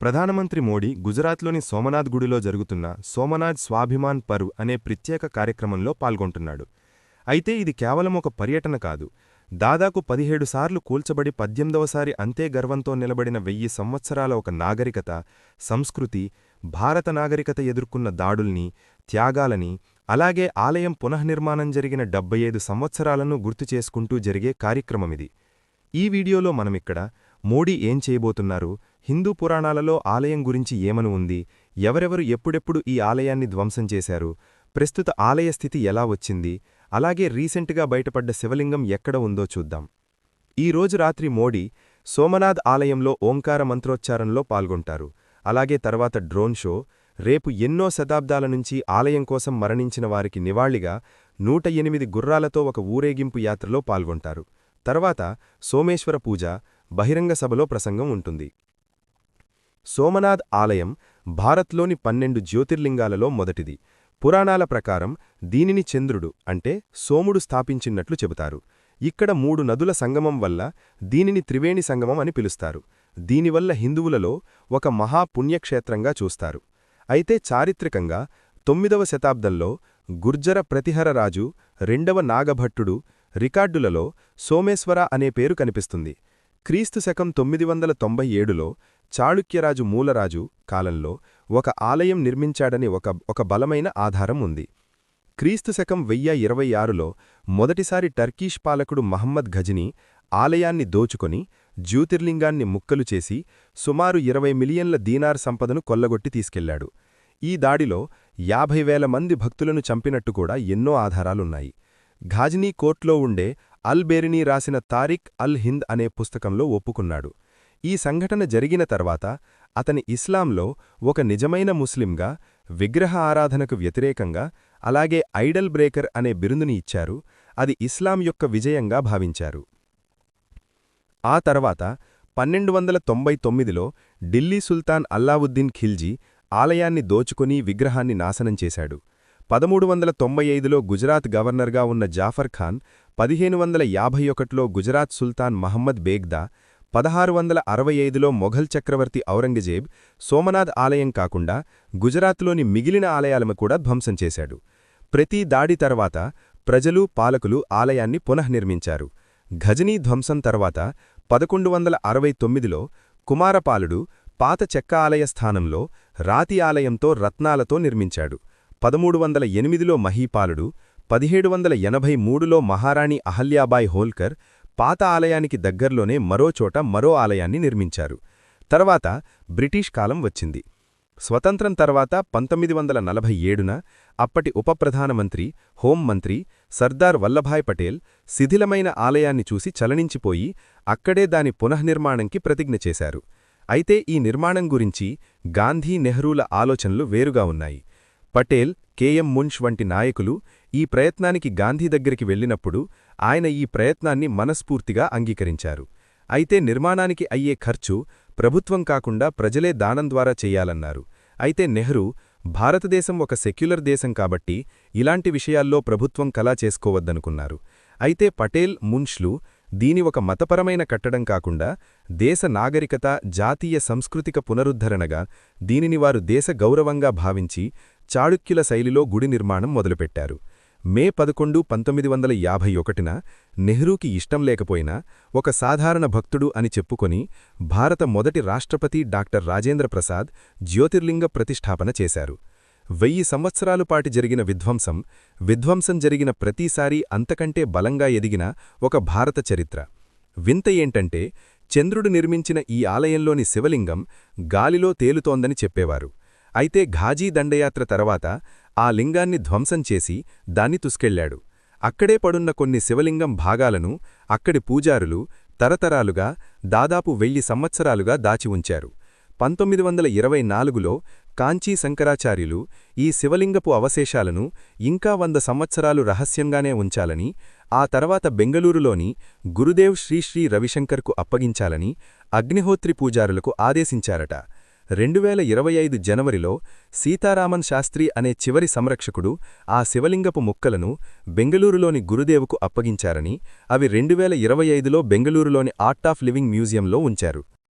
ప్రధానమంత్రి మోడీ గుజరాత్లోని సోమనాథ్ గుడిలో జరుగుతున్న సోమనాథ్ స్వాభిమాన్ పర్వ్ అనే ప్రత్యేక కార్యక్రమంలో పాల్గొంటున్నాడు. అయితే ఇది కేవలం ఒక పర్యటన కాదు. దాదాపు 17 సార్లు కూల్చబడి 18వసారి అంతే గర్వంతో నిలబడిన 1000 సంవత్సరాల ఒక నాగరికత, సంస్కృతి, భారత నాగరికత ఎదుర్కొన్న దాడుల్ని, త్యాగాలని, అలాగే ఆలయం పునఃనిర్మాణం జరిగిన 75 సంవత్సరాలను గుర్తుచేసుకుంటూ జరిగే కార్యక్రమమిది. ఈ వీడియోలో మనమిక్కడ మోడీ ఏం చేయబోతున్నారు, హిందూ పురాణాలలో ఆలయం గురించి ఏమని ఉంది, ఎవరెవరు ఎప్పుడెప్పుడు ఈ ఆలయాన్ని ధ్వంసం చేశారు, ప్రస్తుత ఆలయ స్థితి ఎలా వచ్చింది, అలాగే రీసెంట్గా బయటపడ్డ శివలింగం ఎక్కడ ఉందో చూద్దాం. ఈ రోజు రాత్రి మోడీ సోమనాథ్ ఆలయంలో ఓంకార మంత్రోచ్చారంలో పాల్గొంటారు. అలాగే తర్వాత డ్రోన్ షో, రేపు ఎన్నో శతాబ్దాల నుంచి ఆలయం కోసం మరణించిన వారికి నివాళిగా 108 గుర్రాలతో ఒక ఊరేగింపు యాత్రలో పాల్గొంటారు. తర్వాత సోమేశ్వర పూజ, బహిరంగ సభలో ప్రసంగం ఉంటుంది. సోమనాథ్ ఆలయం భారత్లోని 12 జ్యోతిర్లింగాలలో మొదటిది. పురాణాల ప్రకారం దీనిని చంద్రుడు అంటే సోముడు స్థాపించినట్లు చెబుతారు. ఇక్కడ 3 నదుల సంగమం వల్ల దీనిని త్రివేణి సంగమం అని పిలుస్తారు. దీనివల్ల హిందువులలో ఒక మహాపుణ్యక్షేత్రంగా చూస్తారు. అయితే చారిత్రకంగా 9వ శతాబ్దంలో గుర్జర ప్రతిహర రాజు 2వ నాగభట్టుడు రికార్డులలో సోమేశ్వర అనే పేరు కనిపిస్తుంది. క్రీస్తు శకం 997లో చాళుక్యరాజు మూలరాజు కాలంలో ఒక ఆలయం నిర్మించాడని ఒక బలమైన ఆధారం ఉంది. క్రీస్తు శకం 1026లో మొదటిసారి టర్కీష్ పాలకుడు మహమ్మద్ ఘజ్నీ ఆలయాన్ని దోచుకొని జ్యోతిర్లింగాన్ని ముక్కలు చేసి సుమారు 20 మిలియన్ల దీనార్ సంపదను కొల్లగొట్టి తీసుకెళ్లాడు. ఈ దాడిలో 50,000 మంది భక్తులను చంపినట్టు కూడా ఎన్నో ఆధారాలున్నాయి. ఘాజ్నీ కోర్ట్లో ఉండే అల్ బేరినీ రాసిన తారిక్ అల్ హింద్ అనే పుస్తకంలో ఒప్పుకున్నాడు. ఈ సంఘటన జరిగిన తర్వాత అతని ఇస్లాంలో ఒక నిజమైన ముస్లింగా, విగ్రహ ఆరాధనకు వ్యతిరేకంగా, అలాగే ఐడల్ బ్రేకర్ అనే బిరుదుని ఇచ్చారు. అది ఇస్లాం యొక్క విజయంగా భావించారు. ఆ తర్వాత 1299లో ఢిల్లీ సుల్తాన్ అల్లావుద్దీన్ ఖిల్జీ ఆలయాన్ని దోచుకొని విగ్రహాన్ని నాశనం చేశాడు. 1395లో గుజరాత్ గవర్నర్గా ఉన్న జాఫర్ ఖాన్, 1551లో గుజరాత్ సుల్తాన్ మహమ్మద్ బేగ్దా, 1665లో మొఘల్ చక్రవర్తి ఔరంగజేబ్ సోమనాథ్ ఆలయం కాకుండా గుజరాత్లోని మిగిలిన ఆలయాలను కూడా ధ్వంసం చేశాడు. ప్రతి దాడి తర్వాత ప్రజలు, పాలకులు ఆలయాన్ని పునఃనిర్మించారు. ఘజ్నీ ధ్వంసం తర్వాత 1169లో కుమారపాలుడు పాత చెక్క ఆలయ స్థానంలో రాతి ఆలయంతో రత్నాలతో నిర్మించాడు. 1308లో మహీపాలుడు, 1783లో మహారాణి అహల్యాబాయ్ హోల్కర్ పాత ఆలయానికి దగ్గర్లోనే మరోచోట మరో ఆలయాన్ని నిర్మించారు. తర్వాత బ్రిటిష్ కాలం వచ్చింది. స్వతంత్రం తర్వాత 1947న అప్పటి ఉప ప్రధానమంత్రి, హోంమంత్రి సర్దార్ వల్లభాయ్ పటేల్ శిథిలమైన ఆలయాన్ని చూసి చలనించిపోయి అక్కడే దాని పునఃనిర్మాణంకి ప్రతిజ్ఞ చేశారు. అయితే ఈ నిర్మాణం గురించి గాంధీ, నెహ్రూల ఆలోచనలు వేరుగా ఉన్నాయి. పటేల్, కెఎం మున్ష్ వంటి నాయకులు ఈ ప్రయత్నానికి గాంధీ దగ్గరికి వెళ్లినప్పుడు ఆయన ఈ ప్రయత్నాన్ని మనస్ఫూర్తిగా అంగీకరించారు. అయితే నిర్మాణానికి అయ్యే ఖర్చు ప్రభుత్వం కాకుండా ప్రజలే దానం ద్వారా చెయ్యాలన్నారు. అయితే నెహ్రూ, భారతదేశం ఒక సెక్యులర్ దేశం కాబట్టి ఇలాంటి విషయాల్లో ప్రభుత్వం కలా చేసుకోవద్దనుకున్నారు. అయితే పటేల్, మున్ష్లు దీని ఒక మతపరమైన కట్టడం కాకుండా దేశ నాగరికత, జాతీయ సంస్కృతిక పునరుద్ధరణగా దీనిని వారు దేశ గౌరవంగా భావించి చాళుక్యుల శైలిలో గుడి నిర్మాణం మొదలుపెట్టారు. మే 11, 1951న నెహ్రూకి ఇష్టం లేకపోయినా ఒక సాధారణ భక్తుడు అని చెప్పుకొని భారత మొదటి రాష్ట్రపతి డాక్టర్ రాజేంద్ర ప్రసాద్ జ్యోతిర్లింగ ప్రతిష్ఠాపన చేశారు. 1000 సంవత్సరాలు పాటి జరిగిన విధ్వంసం జరిగిన ప్రతిసారీ అంతకంటే బలంగా ఎదిగిన ఒక భారత చరిత్ర. వింత ఏంటంటే చంద్రుడు నిర్మించిన ఈ ఆలయంలోని శివలింగం గాలిలో తేలుతోందని చెప్పేవారు. అయితే ఘాజీ దండయాత్ర తర్వాత ఆ లింగాన్ని ధ్వంసం చేసి దాన్ని తుస్కెళ్లాడు. అక్కడే పడున్న కొన్ని శివలింగం భాగాలను అక్కడి పూజారులు తరతరాలుగా దాదాపు 1000 సంవత్సరాలుగా దాచి ఉంచారు. 1924లో కాంచీ శంకరాచార్యులు ఈ శివలింగపు అవశేషాలను ఇంకా 100 సంవత్సరాలు రహస్యంగానే ఉంచాలని, ఆ తర్వాత బెంగళూరులోని గురుదేవ్ శ్రీ శ్రీ రవిశంకర్కు అప్పగించాలని అగ్నిహోత్రి పూజారులకు ఆదేశించారట. 2025 జనవరిలో సీతారామన్ శాస్త్రి అనే చివరి సంరక్షకుడు ఆ శివలింగపు ముక్కలను బెంగళూరులోని గురుదేవుకు అప్పగించారని, అవి 2025లో బెంగళూరులోని ఆర్ట్ ఆఫ్ లివింగ్ మ్యూజియంలో ఉంచారు.